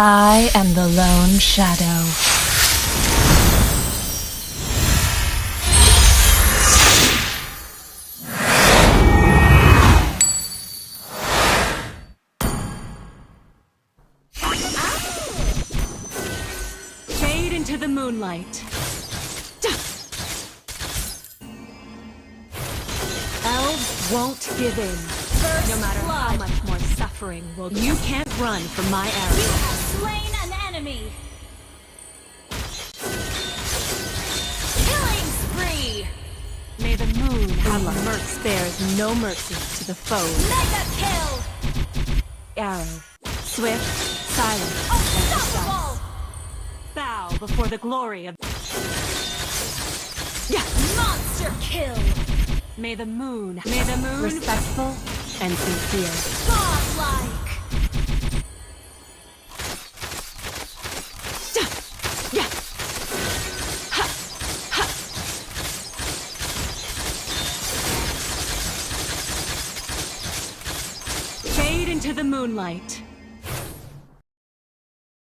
I am the lone shadow. Fade into the moonlight. Elves won't give in. No matter how much more suffering will. You can't run from my arrow. You have slain an enemy. Killing spree. May the moon have merc spares no mercy to the foe. Mega kill. Arrow, swift, silent, Unstoppable. bow before the glory of. Yeah. Monster kill. May the moon, respectful and sincere. Godlike. Yeah. Ha. Ha. Fade into the moonlight.